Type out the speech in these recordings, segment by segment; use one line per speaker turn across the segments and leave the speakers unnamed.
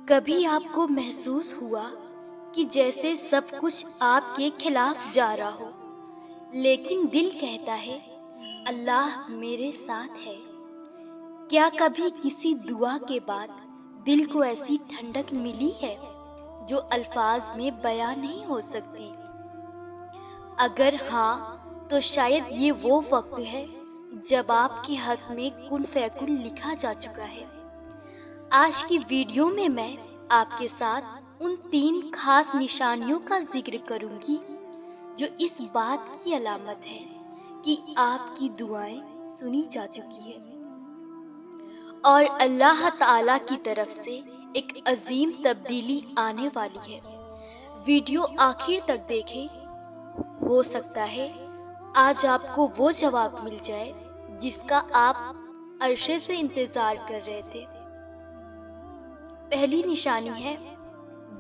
کبھی آپ کو محسوس ہوا کہ جیسے سب کچھ آپ کے خلاف جا رہا ہو، لیکن دل کہتا ہے اللہ میرے ساتھ ہے؟ کیا کبھی کسی دعا کے بعد دل کو ایسی ٹھنڈک ملی ہے جو الفاظ میں بیان نہیں ہو سکتی؟ اگر ہاں تو شاید یہ وہ وقت ہے جب آپ کے حق میں کن فیکن لکھا جا چکا ہے۔ آج کی ویڈیو میں آپ کے ساتھ ان 3 خاص نشانیوں کا ذکر کروں گی جو اس بات کی علامت ہے کہ آپ کی دعائیں سنی جا چکی ہیں اور اللہ تعالی کی طرف سے ایک عظیم تبدیلی آنے والی ہے۔ ویڈیو آخر تک دیکھیں، ہو سکتا ہے آج آپ کو وہ جواب مل جائے جس کا آپ عرصے سے انتظار کر رہے تھے۔ پہلی نشانی ہے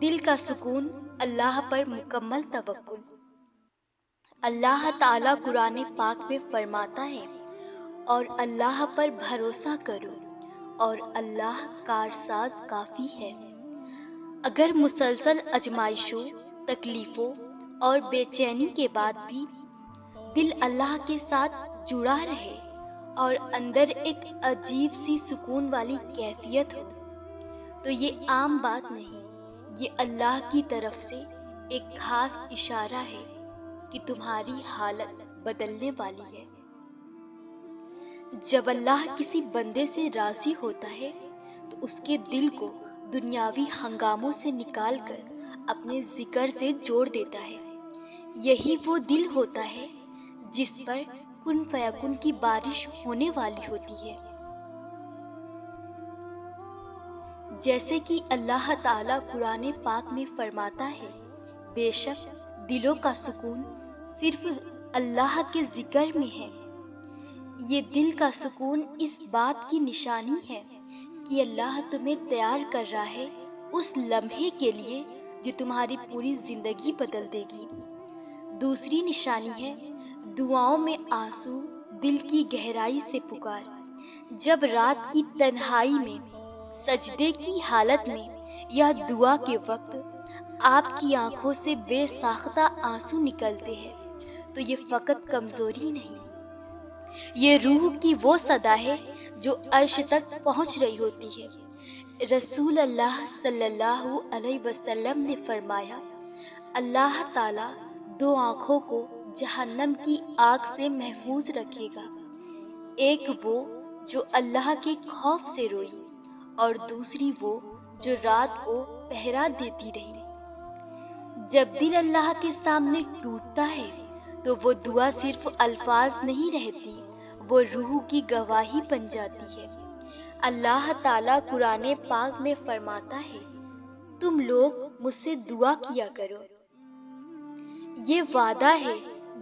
دل کا سکون، اللہ پر مکمل توکل۔ اللہ تعالیٰ قرآن پاک میں فرماتا ہے اور اللہ پر بھروسہ کرو اور اللہ کارساز کافی ہے۔ اگر مسلسل آزمائشوں، تکلیفوں اور بے چینی کے بعد بھی دل اللہ کے ساتھ جڑا رہے اور اندر ایک عجیب سی سکون والی کیفیت ہو، تو یہ عام بات نہیں، یہ اللہ کی طرف سے ایک خاص اشارہ ہے کہ تمہاری حالت بدلنے والی ہے۔ جب اللہ کسی بندے سے راضی ہوتا ہے تو اس کے دل کو دنیاوی ہنگاموں سے نکال کر اپنے ذکر سے جوڑ دیتا ہے۔ یہی وہ دل ہوتا ہے جس پر کن فیکن کی بارش ہونے والی ہوتی ہے۔ جیسے کہ اللہ تعالیٰ قرآن پاک میں فرماتا ہے، بے شک دلوں کا سکون صرف اللہ کے ذکر میں ہے۔ یہ دل کا سکون اس بات کی نشانی ہے کہ اللہ تمہیں تیار کر رہا ہے اس لمحے کے لیے جو تمہاری پوری زندگی بدل دے گی۔ دوسری نشانی ہے دعاؤں میں آنسو، دل کی گہرائی سے پکار۔ جب رات کی تنہائی میں، سجدے کی حالت میں یا دعا کے وقت آپ کی آنکھوں سے بے ساختہ آنسو نکلتے ہیں تو یہ فقط کمزوری نہیں، یہ روح کی وہ صدا ہے جو عرش تک پہنچ رہی ہوتی ہے۔ رسول اللہ صلی اللہ علیہ وسلم نے فرمایا، اللہ تعالیٰ 2 آنکھوں کو جہنم کی آگ سے محفوظ رکھے گا، ایک وہ جو اللہ کے خوف سے روئی اور دوسری وہ جو رات کو پہرا دیتی رہی۔ جب دل اللہ کے سامنے ٹوٹتا ہے تو وہ دعا صرف الفاظ نہیں رہتی، وہ روح کی گواہی بن جاتی ہے۔ اللہ تعالیٰ قرآن پاک میں فرماتا ہے، تم لوگ مجھ سے دعا کیا کرو۔ یہ وعدہ ہے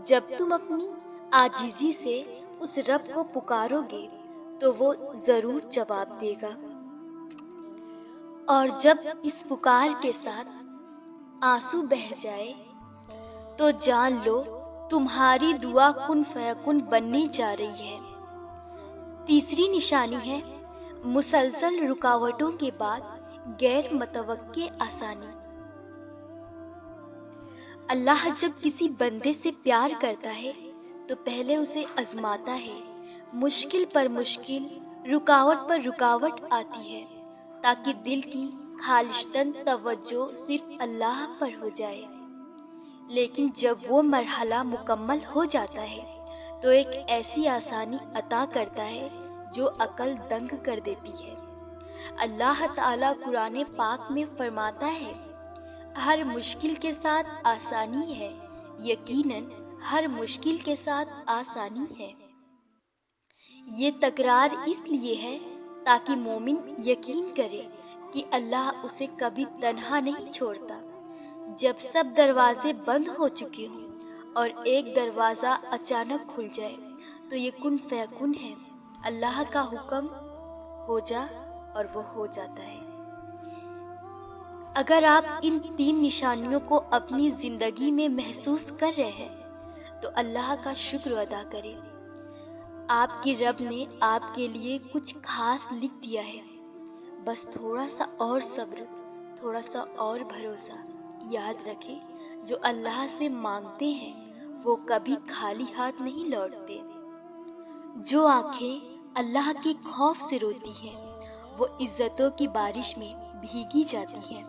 جب تم اپنی عاجزی سے اس رب کو پکارو گے تو وہ ضرور جواب دے گا، اور جب اس پکار کے ساتھ آنسو بہہ جائے تو جان لو تمہاری دعا کن فیکن بننے جا رہی ہے۔ تیسری نشانی ہے مسلسل رکاوٹوں کے بعد غیر متوقع آسانی۔ اللہ جب کسی بندے سے پیار کرتا ہے تو پہلے اسے آزماتا ہے، مشکل پر مشکل، رکاوٹ پر رکاوٹ آتی ہے تاکہ دل کی خالصتاً توجہ صرف اللہ پر ہو جائے۔ لیکن جب وہ مرحلہ مکمل ہو جاتا ہے تو ایک ایسی آسانی عطا کرتا ہے جو عقل دنگ کر دیتی ہے۔ اللہ تعالیٰ قرآن پاک میں فرماتا ہے، ہر مشکل کے ساتھ آسانی ہے، یقیناً ہر مشکل کے ساتھ آسانی ہے۔ یہ تکرار اس لیے ہے تاکہ مومن یقین کرے کہ اللہ اسے کبھی تنہا نہیں چھوڑتا۔ جب سب دروازے بند ہو چکے ہوں اور ایک دروازہ اچانک کھل جائے تو یہ کن فیکن ہے، اللہ کا حکم ہو جا اور وہ ہو جاتا ہے۔ اگر آپ ان 3 نشانیوں کو اپنی زندگی میں محسوس کر رہے ہیں تو اللہ کا شکر ادا کریں۔ آپ کے رب نے آپ کے لیے کچھ خاص لکھ دیا ہے، بس تھوڑا سا اور صبر تھوڑا سا اور بھروسہ، یاد رکھیں جو اللہ سے مانگتے ہیں وہ کبھی خالی ہاتھ نہیں لوٹتے۔ جو آنکھیں اللہ کے خوف سے روتی ہیں وہ عزتوں کی بارش میں بھیگی جاتی ہیں،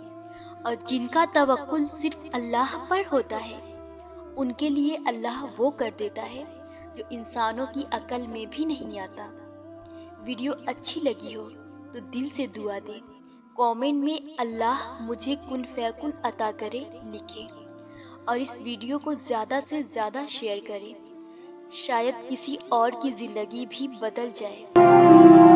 اور جن کا توکل صرف اللہ پر ہوتا ہے ان کے لیے اللہ وہ کر دیتا ہے جو انسانوں کی عقل میں بھی نہیں آتا۔ ویڈیو اچھی لگی ہو تو دل سے دعا دیں، کامنٹ میں اللہ مجھے کن فیکن عطا کرے لکھیں، اور اس ویڈیو کو زیادہ سے زیادہ شیئر کریں، شاید کسی اور کی زندگی بھی بدل جائے۔